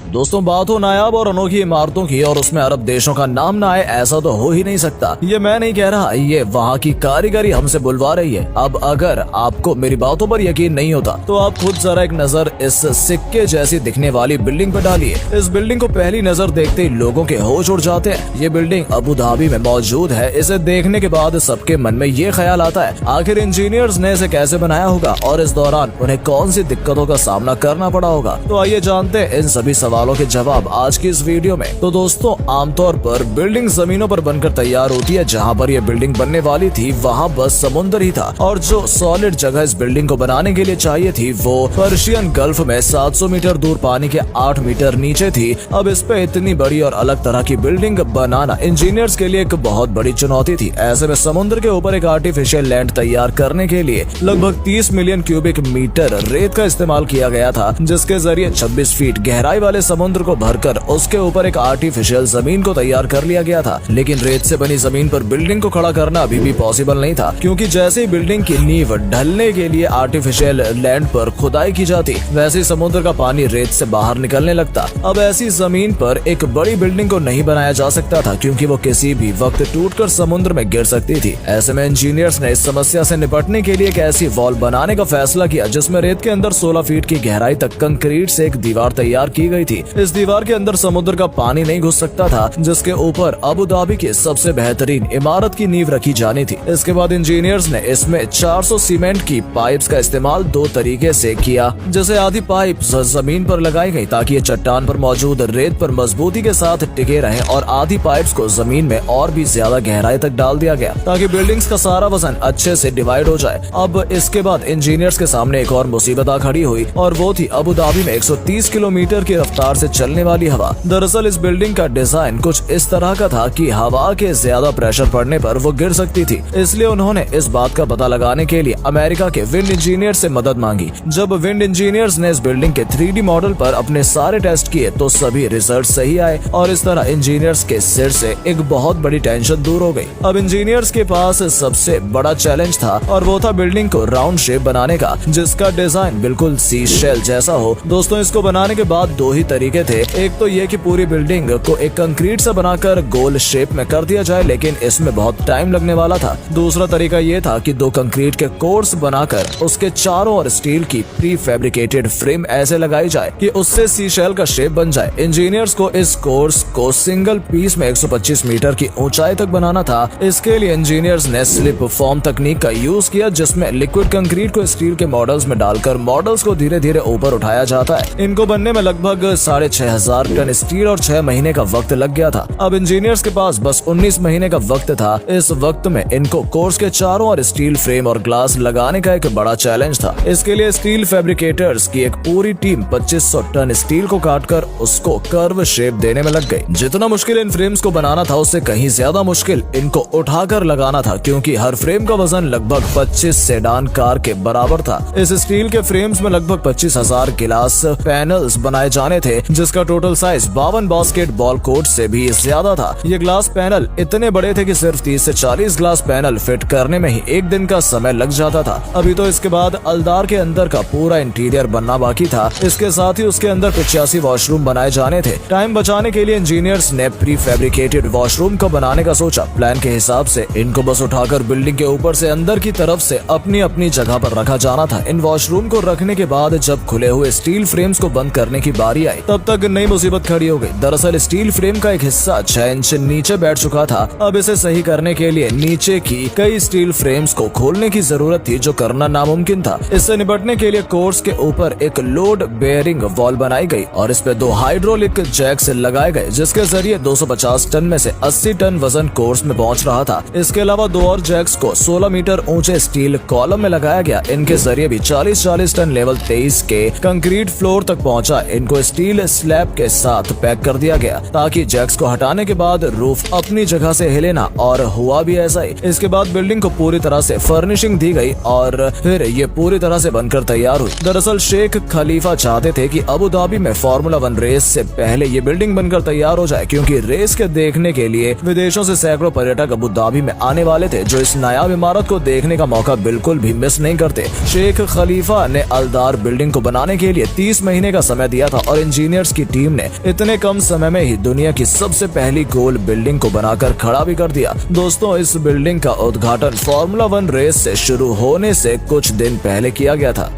दोस्तों, बात हो नायाब और अनोखी इमारतों की और उसमें अरब देशों का नाम ना आए, ऐसा तो हो ही नहीं सकता। ये मैं नहीं कह रहा, ये वहाँ की कारीगरी हमसे बुलवा रही है। अब अगर आपको मेरी बातों पर यकीन नहीं होता तो आप खुद जरा एक नजर इस सिक्के जैसी दिखने वाली बिल्डिंग पर डालिए। इस बिल्डिंग को पहली नजर देखते ही लोगों के होश उड़ जाते हैं। ये बिल्डिंग अबू धाबी में मौजूद है। इसे देखने के बाद सबके मन में ये ख्याल आता है, आखिर इंजीनियर्स ने इसे कैसे बनाया होगा और इस दौरान उन्हें कौन सी दिक्कतों का सामना करना पड़ा होगा। तो आइए जानते हैं इन सभी सवालों के जवाब आज की इस वीडियो में। तो दोस्तों, आमतौर पर बिल्डिंग जमीनों पर बनकर तैयार होती है। जहाँ पर यह बिल्डिंग बनने वाली थी वहाँ बस समुद्र ही था और जो सॉलिड जगह इस बिल्डिंग को बनाने के लिए चाहिए थी वो पर्शियन गल्फ में 700 मीटर दूर पानी के 8 मीटर नीचे थी। अब इस पे इतनी बड़ी और अलग तरह की बिल्डिंग बनाना इंजीनियर्स के लिए एक बहुत बड़ी चुनौती थी। ऐसे में समुद्र के ऊपर एक आर्टिफिशियल लैंड तैयार करने के लिए लगभग 30 मिलियन क्यूबिक मीटर रेत का इस्तेमाल किया गया था, जिसके जरिए 26 फीट गहराई वाले समुद्र को भरकर उसके ऊपर एक आर्टिफिशियल जमीन को तैयार कर लिया गया था। लेकिन रेत से बनी जमीन पर बिल्डिंग को खड़ा करना अभी भी पॉसिबल नहीं था, क्योंकि जैसे ही बिल्डिंग की नींव ढलने के लिए आर्टिफिशियल लैंड पर खुदाई की जाती, वैसे ही समुद्र का पानी रेत से बाहर निकलने लगता। अब ऐसी जमीन पर एक बड़ी बिल्डिंग को नहीं बनाया जा सकता था, क्योंकि वो किसी भी वक्त टूटकर समुद्र में गिर सकती थी। ऐसे में इंजीनियर्स ने इस समस्या से निपटने के लिए एक ऐसी वॉल बनाने का फैसला किया जिसमें रेत के अंदर 16 फीट की गहराई तक कंक्रीट से एक दीवार तैयार की गई थी। इस दीवार के अंदर समुद्र का पानी नहीं घुस सकता था, जिसके ऊपर अबू धाबी की सबसे बेहतरीन इमारत की नींव रखी जानी थी। इसके बाद इंजीनियर्स ने इसमें 400 सीमेंट की पाइप्स का इस्तेमाल 2 तरीके से किया। जैसे आधी पाइप जमीन पर लगाई गई ताकि ये चट्टान पर मौजूद रेत पर मजबूती के साथ टिके रहे, और आधी पाइप्स को जमीन में और भी ज्यादा गहराई तक डाल दिया गया ताकि बिल्डिंग्स का सारा वजन अच्छे से डिवाइड हो जाए। अब इसके बाद इंजीनियर्स के सामने एक और मुसीबत आ खड़ी हुई और वो थी अबू धाबी में 130 किलोमीटर की रफ्तार से चलने वाली हवा। दरअसल इस बिल्डिंग का डिजाइन कुछ इस तरह का था कि हवा के ज्यादा प्रेशर पड़ने पर वो गिर सकती थी। इसलिए उन्होंने इस बात का पता लगाने के लिए अमेरिका के विंड इंजीनियर से मदद मांगी। जब विंड इंजीनियर्स ने इस बिल्डिंग के 3D मॉडल पर अपने सारे टेस्ट किए तो सभी रिजल्ट सही आए और इस तरह इंजीनियर्स के सिर से एक बहुत बड़ी टेंशन दूर हो गई। अब इंजीनियर्स के पास सबसे बड़ा चैलेंज था और वो था बिल्डिंग को राउंड शेप बनाने का, जिसका डिजाइन बिल्कुल सी शेल जैसा हो। दोस्तों, इसको बनाने के बाद 2 ही तरीके थे। एक तो ये कि पूरी बिल्डिंग को एक कंक्रीट से बनाकर गोल शेप में कर दिया जाए, लेकिन इसमें बहुत टाइम लगने वाला था। दूसरा तरीका ये था कि 2 कंक्रीट के कोर्स बनाकर उसके चारों ओर स्टील की प्री फैब्रिकेटेड फ्रेम ऐसे लगाई जाए कि उससे सी शेल का शेप बन जाए। इंजीनियर्स को इस कोर्स को सिंगल पीस में 125 मीटर की ऊंचाई तक बनाना था। इसके लिए इंजीनियर्स ने स्लिप फॉर्म तकनीक का यूज किया, जिसमें लिक्विड कंक्रीट को स्टील के मॉडल्स में डालकर मॉडल्स को धीरे धीरे ऊपर उठाया जाता है। इनको बनने में लगभग 6500 टन स्टील और 6 महीने का वक्त लग गया था। अब इंजीनियर्स के पास बस 19 महीने का वक्त था। इस वक्त में इनको कोर्स के चारों ओर स्टील फ्रेम और ग्लास लगाने का एक बड़ा चैलेंज था। इसके लिए स्टील फैब्रिकेटर्स की एक पूरी टीम 2500 टन स्टील को काटकर उसको कर्व शेप देने में लग गई। जितना मुश्किल इन फ्रेम्स को बनाना था उससे कहीं ज्यादा मुश्किल इनको उठाकर लगाना था, क्योंकि हर फ्रेम का वजन लगभग 25 सेडान कार के बराबर था। इस स्टील के फ्रेम्स में लगभग 25,000 गिलास पैनल्स बनाए जाने थे, जिसका टोटल साइज 52 बास्केटबॉल कोर्ट से भी ज्यादा था। ये ग्लास पैनल इतने बड़े थे कि सिर्फ 30 से 40 ग्लास पैनल फिट करने में ही 1 दिन का समय लग जाता था। अभी तो इसके बाद अलदार के अंदर का पूरा इंटीरियर बनना बाकी था। इसके साथ ही उसके अंदर 85 वॉशरूम बनाए जाने थे। टाइम बचाने के लिए इंजीनियर्स ने प्री फैब्रिकेटेड वॉशरूम को बनाने का सोचा। प्लान के हिसाब से इनको बस उठाकर बिल्डिंग के ऊपर से अंदर की तरफ से अपनी अपनी जगह पर रखा जाना था। इन वॉशरूम को रखने के बाद जब खुले हुए स्टील फ्रेम्स को बंद करने की बारी आई, तब तक नई मुसीबत खड़ी हो गई। दरअसल स्टील फ्रेम का एक हिस्सा 6 इंच नीचे बैठ चुका था। अब इसे सही करने के लिए नीचे की कई स्टील फ्रेम्स को खोलने की जरूरत थी, जो करना नामुमकिन था। इससे निपटने के लिए कोर्स के ऊपर एक लोड बेयरिंग वॉल बनाई गई और इस पे 2 हाइड्रोलिक जैक्स लगाए गए, जिसके जरिए 250 टन में से 80 टन वजन कोर्स में पहुंच रहा था। इसके अलावा 2 और जैक्स को 16 मीटर ऊंचे स्टील कॉलम में लगाया गया। इनके जरिए भी 40 टन लेवल 23 के कंक्रीट फ्लोर तक पहुंचा। इनको स्टील स्लैब के साथ पैक कर दिया गया ताकि जैक्स को हटाने के बाद रूफ अपनी जगह से हिले ना, और हुआ भी ऐसा ही। इसके बाद बिल्डिंग को पूरी तरह से फर्निशिंग दी गई और फिर ये पूरी तरह से बनकर तैयार हुई। दरअसल शेख खलीफा चाहते थे कि अबू धाबी में फार्मूला 1 रेस से पहले ये बिल्डिंग बनकर तैयार हो जाए, क्योंकि रेस के देखने के लिए विदेशों से सैकड़ों पर्यटक अबू धाबी में आने वाले थे, जो इस नायाब इमारत को देखने का मौका बिल्कुल भी मिस नहीं करते। शेख खलीफा ने अलदार बिल्डिंग को बनाने के लिए 30 महीने का समय दिया था और इंजीनियर्स की टीम ने इतने कम समय में ही दुनिया की सबसे पहली गोल बिल्डिंग को बनाकर खड़ा भी कर दिया। दोस्तों, इस बिल्डिंग का उद्घाटन फॉर्मूला 1 रेस से शुरू होने से कुछ दिन पहले किया गया था।